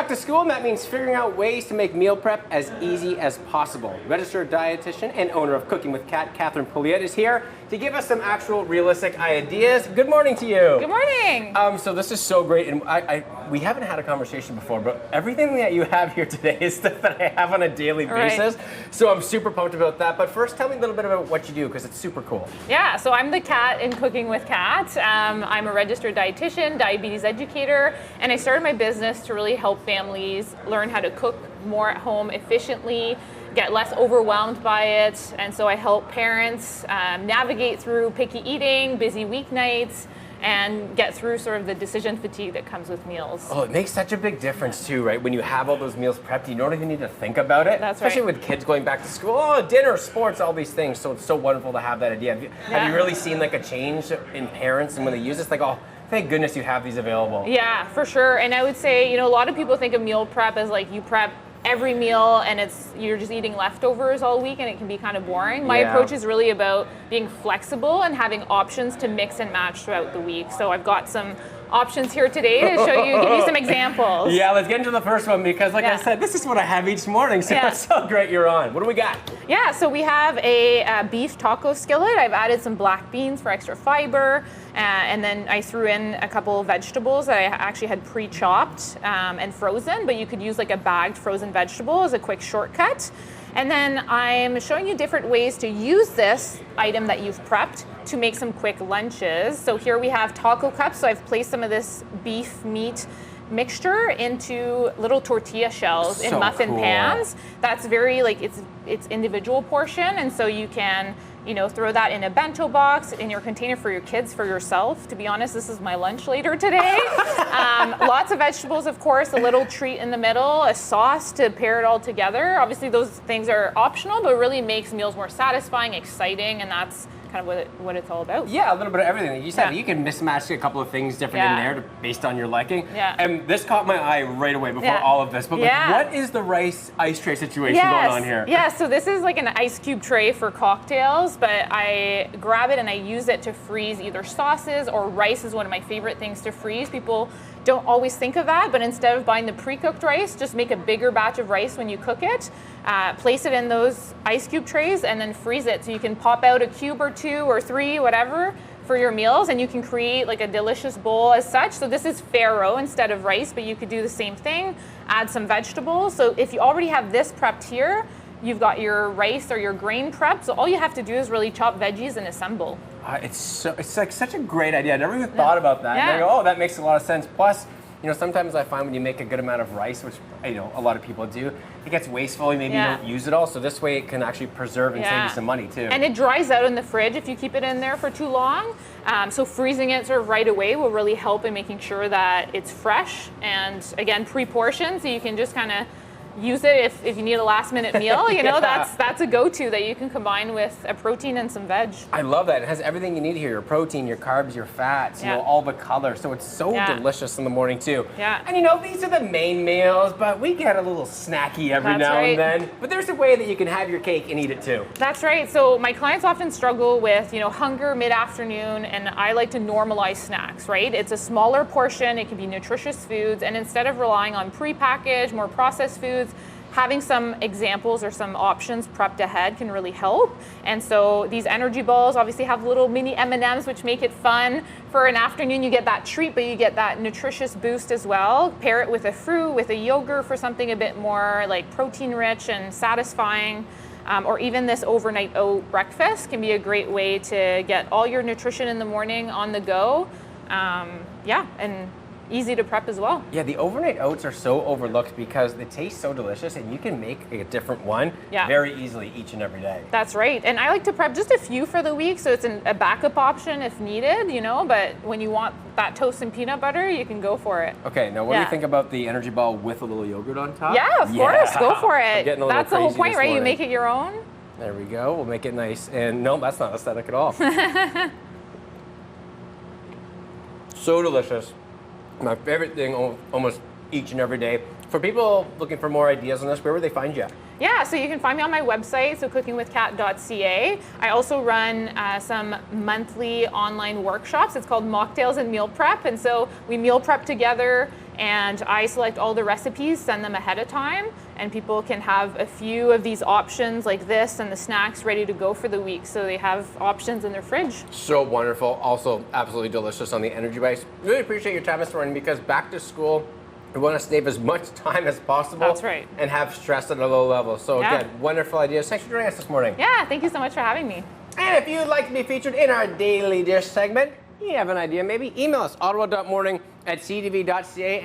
back to school, and that means figuring out ways to make meal prep as easy as possible. Registered dietitian and owner of Cooking with Kat, Catherine Pouliot, is here to give us some actual realistic ideas. Good morning to you. Good morning. So this is so great, and we haven't had a conversation before, but everything that you have here today is stuff that I have on a daily basis. So I'm super pumped about that. But first, tell me a little bit about what you do, because it's super cool. Yeah, so I'm the Kat in Cooking with Kat. I'm a registered dietitian, diabetes educator, and I started my business to really help families learn how to cook more at home efficiently, get less overwhelmed by it. And so I help parents navigate through picky eating, busy weeknights, and get through sort of the decision fatigue that comes with meals. Oh, it makes such a big difference too, right? When you have all those meals prepped, you don't even need to think about it. That's Especially right. with kids going back to school, dinner, sports, all these things. So it's so wonderful to have that idea. Have you really seen like a change in parents and when they use this, like, oh, thank goodness you have these available? Yeah, for sure. And I would say, a lot of people think of meal prep as like you prep every meal and you're just eating leftovers all week and it can be kind of boring. My approach is really about being flexible and having options to mix and match throughout the week. So I've got some options here today to show you, give you some examples. Yeah, let's get into the first one because like I said, this is what I have each morning, so it's so great you're on. What do we got? Yeah, so we have a beef taco skillet. I've added some black beans for extra fiber, and then I threw in a couple of vegetables that I actually had pre-chopped and frozen, but you could use like a bagged frozen vegetable as a quick shortcut. And then I'm showing you different ways to use this item that you've prepped to make some quick lunches. So here we have taco cups. So I've placed some of this beef meat mixture into little tortilla shells in muffin pans. That's very it's individual portion, and so you can throw that in a bento box, in your container for your kids, for yourself. To be honest, this is my lunch later today. Lots of vegetables, of course, a little treat in the middle, a sauce to pair it all together. Obviously, those things are optional, but it really makes meals more satisfying, exciting, and that's kind of what it's all about. Yeah, a little bit of everything. You said you can mismatch a couple of things different in there based on your liking. Yeah. And this caught my eye right away before all of this. But what is the rice ice tray situation going on here? Yeah, so this is like an ice cube tray for cocktails, but I grab it and I use it to freeze either sauces or rice is one of my favorite things to freeze. People don't always think of that, but instead of buying the pre-cooked rice, just make a bigger batch of rice when you cook it, place it in those ice cube trays, and then freeze it. So you can pop out a cube or two or three, whatever, for your meals, and you can create like a delicious bowl as such. So this is farro instead of rice, but you could do the same thing, add some vegetables. So if you already have this prepped here, you've got your rice or your grain prepped, so all you have to do is really chop veggies and assemble. It's like such a great idea. I never even thought about that. And I go, oh, that makes a lot of sense. Plus, sometimes I find when you make a good amount of rice, which a lot of people do, it gets wasteful. Maybe you don't use it all. So this way, it can actually preserve and save you some money too. And it dries out in the fridge if you keep it in there for too long. So freezing it sort of right away will really help in making sure that it's fresh and again pre-portioned, so you can just kind of use it if you need a last minute meal. That's a go-to that you can combine with a protein and some veg. I love that. It has everything you need here: your protein, your carbs, your fats, all the color. So it's so delicious in the morning too. Yeah. And these are the main meals, but we get a little snacky every now and then. But there's a way that you can have your cake and eat it too. That's right. So my clients often struggle with, hunger mid-afternoon, and I like to normalize snacks, right? It's a smaller portion, it can be nutritious foods, and instead of relying on prepackaged, more processed foods, having some examples or some options prepped ahead can really help. And so these energy balls obviously have little mini M&Ms, which make it fun. For an afternoon, you get that treat, but you get that nutritious boost as well. Pair it with a fruit, with a yogurt for something a bit more like protein rich and satisfying. Or even this overnight oat breakfast can be a great way to get all your nutrition in the morning on the go. And easy to prep as well. Yeah, the overnight oats are so overlooked because they taste so delicious and you can make a different one very easily each and every day. That's right. And I like to prep just a few for the week, so it's a backup option if needed, but when you want that toast and peanut butter, you can go for it. Okay, now what do you think about the energy ball with a little yogurt on top? Yeah, of course, go for it. That's the whole point, right? Morning. You make it your own. There we go, we'll make it nice. And no, that's not aesthetic at all. So delicious. My favorite thing almost each and every day. For people looking for more ideas on this, where would they find you? Yeah, so you can find me on my website, so cookingwithkat.ca. I also run some monthly online workshops. It's called Mocktails and Meal Prep, and so we meal prep together. And I select all the recipes, send them ahead of time, and people can have a few of these options like this and the snacks ready to go for the week, so they have options in their fridge. So wonderful. Also absolutely delicious on the energy base. Really appreciate your time this morning, because back to school, we want to save as much time as possible. That's right. And have stress at a low level. So again, wonderful ideas. Thanks for joining us this morning. Yeah, thank you so much for having me. And if you'd like to be featured in our Daily Dish segment, you have an idea, maybe email us, ottawa.morning@ctv.ca. And